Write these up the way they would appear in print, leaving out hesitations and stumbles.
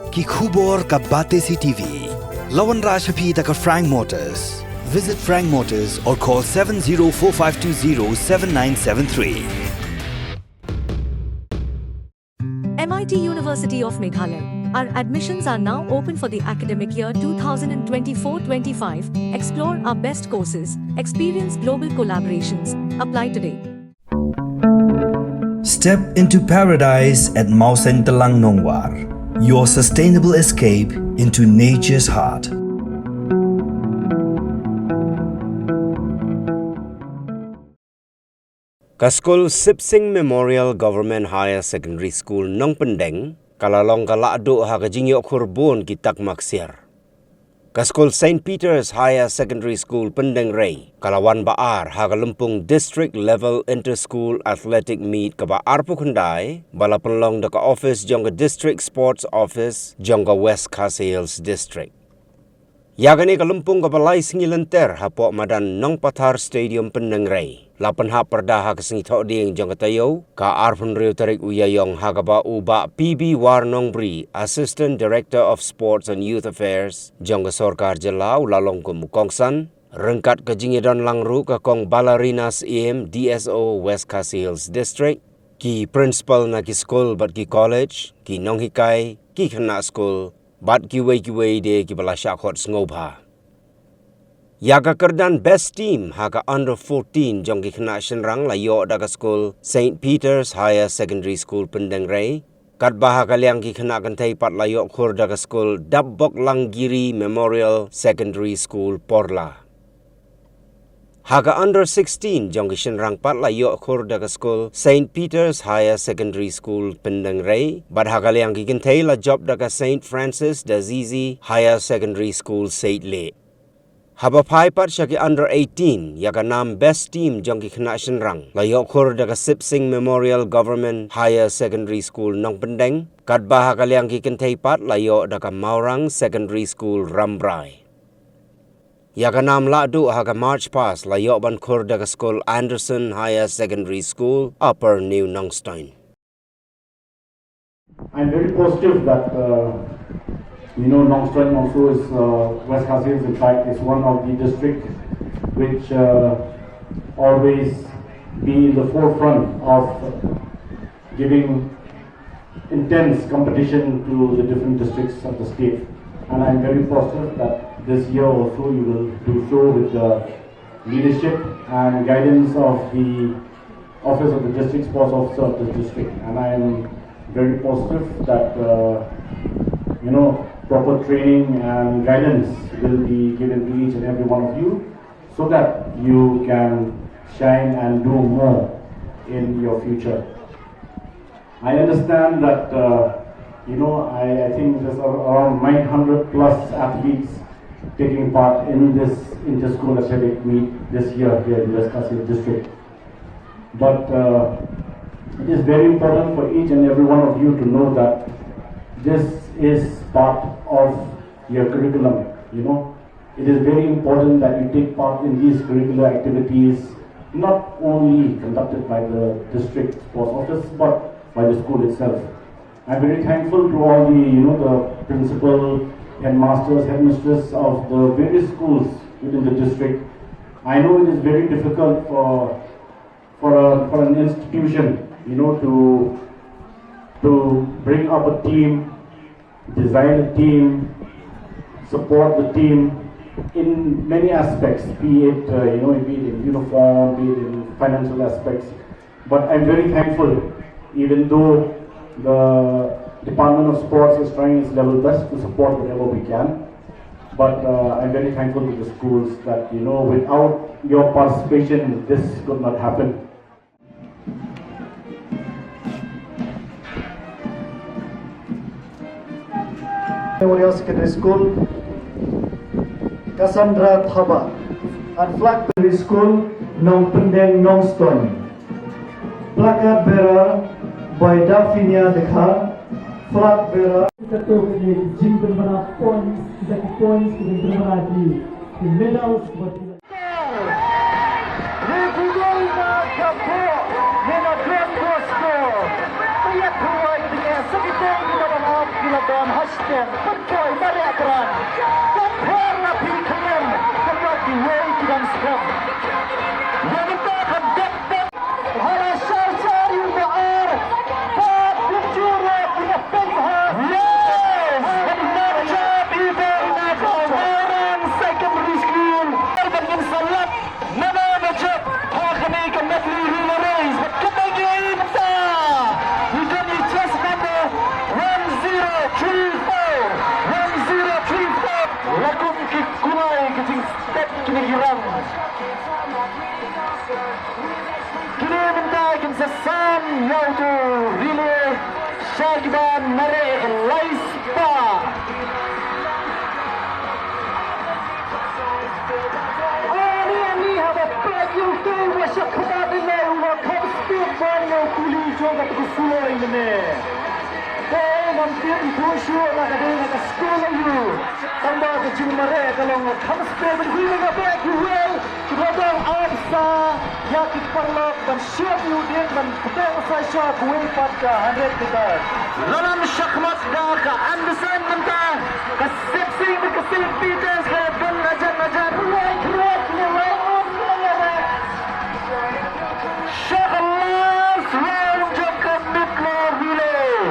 ki khubor ka bate si TV. Lawan Rashaphi taka Frank Motors. Visit Frank Motors or call 7045207973. MIT University of Meghalaya. Our admissions are now open for the academic year 2024-25. Explore our best courses, experience global collaborations. Apply today. Step into paradise at Mausen Telang Nongwar, your sustainable escape into nature's heart. Skul Sibsing Memorial Government Higher Secondary School Nong Pendeng, kalalong ka Lahduh ha Jingïoh Khur ki Takma Ksiar. Skul St. Peter's Higher Secondary School Pendeng Ray, kalawan baar ha Lumpung District Level Inter-School Athletic Meet ka baar pukundai, bala penlong da ka office jong District Sports Office jong Wkhd District. Yagani ka Lumpung ka balay singilenter hapo madan Nong Pathar Stadium Pendeng Ray. Lapan ha perda ha kasingi ding jong katayo ka arpun riu tarik uyayong ha ba uba PB Warnong Bri, Assistant Director of Sports and Youth Affairs jong Sorkar Jelau lalong ko Mukongsan, rengkat ka Jingïoh langru ka kong Ballerinas EM DSO Wkhd District, ki principal na ki school bat ki college, ki nong hikay, ki khana school, bat ki way de ki bala shakhot ngobha. Yaga kerdan best team haka under 14 jong ki khana shenrang layo daga school St. Peter's Higher Secondary School Pendeng Ray, kat baha kaliang ki khana kantai pat layo Khur daga school Dabbok Langgiri Memorial Secondary School Porla. Haka under 16 jong ki shenrang pat layo Khur daga school St. Peter's Higher Secondary School Pendeng Ray, bad haka liang ki kantai la job daga St. Francis d'Assisi Higher Secondary School St. Le. Haba pai pat siya ki under 18 yaga nam best team jong ki khana shenrang layo Khur daga Sibsing Memorial Government Higher Secondary School Nong Pendeng, kat baha kaliang ki kantai pat layo daga Maurang Secondary School Rambrai. Yaga nam Lahduh haga March Pass layo ban Khur daga School Anderson Higher Secondary School Upper New Nongstein. I'm very positive that Nongstein also is Wkhd in fact is one of the districts which always be in the forefront of giving intense competition to the different districts of the state, and I'm very positive that this year also you will do so with the leadership and guidance of the office of the district sports officer of the district, and I am very positive that proper training and guidance will be given to each and every one of you so that you can shine and do more in your future. I understand that, I think there's around 900 plus athletes taking part in this inter-school athletic meet this year here in Wkhd District. But it is very important for each and every one of you to know that this is part of your curriculum. It is very important that you take part in these curricular activities, not only conducted by the district sports office but by the school itself. I'm very thankful to all the principal, headmasters, headmistress of the various schools within the district. I know it is very difficult for an institution, to bring up a team, design a team, support the team in many aspects, be it be it in uniform, be it in financial aspects. But I'm very thankful, even though the Department of Sports is trying its level best to support whatever we can. But I'm very thankful to the schools that without your participation, this could not happen. Memorial Secondary School, Cassandra Thaba, and Flag Secondary School, Nong Pendeng Nongstein. Placard bearer by Dafinia Dekha, flag bearer. Sakitong Western, Pertoy, Bariakran, Kapher na Pilikanem, kapag Diway Kidanskom. Yang kita akan dektek, hala syar-syar yung baar, Pak Bukjura, Pinapengha, yes! Menacap ibang nakawaran secondary school, Erbangin Salat, Nana Najab, Hakani Kamatli Hilarais, Kapagin Ta! You can just number 1034 lakum ki kunai kecing step kini girang kini minta kin sesam yaitu relay Syagban Mare Laispa Ani have a bad you do was a kabadile who comes speed one no kuli jonga to full in the Mampir itu syur nak ada nak Skul you. Tambah ke Jingïoh kalau kamu spell begini nak back you well. Kita dah absa ya kita perlu dan siap you dia dan kita usai syar kuih pada 100 meter. Dalam syakmat dah ke Anderson mentah ke Sibsing ke St. Peters ke Ben Najar right nilai on nilai. Syaklas round jangka midler relay.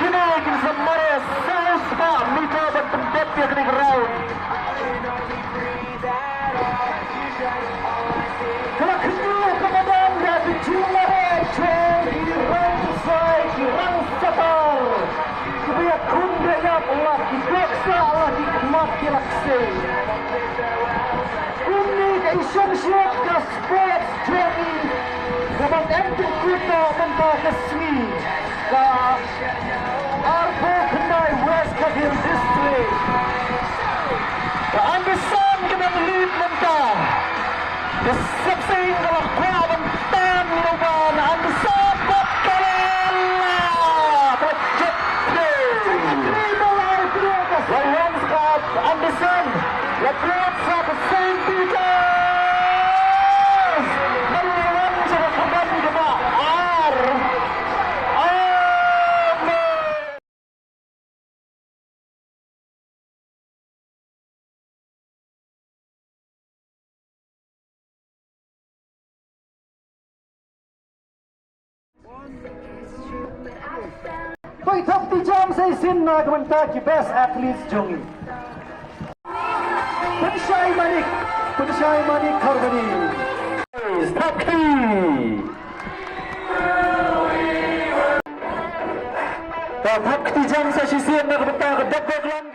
Kini kita mari south pak meter bertempat dia kena ground. Kalau kedua kemudian dari Jingïoh Cheng dirang selesai dirang sabar. Kemudian kunde yang Allah dibeksa Allah dikmat dilakse. Kunde keisyang siap ke sports journey. Kemudian entry kita mentah kesmi. Arpo Kendai Wkhd District. Keambisan kena melit mentah. Kesepsing kalau kuat mentah minuman. Ambisan buat kalah. Project play. Lawan sekat ambisan. Lakuat satu St. Peters. Melawan sudah kembali ke bawah. Koi thap ti jam say sin na gmanta ki best athletes jongi. Punshai Manik Kharbani. Takma. Thap ti jam say sin na gmanta ka dagdag lang.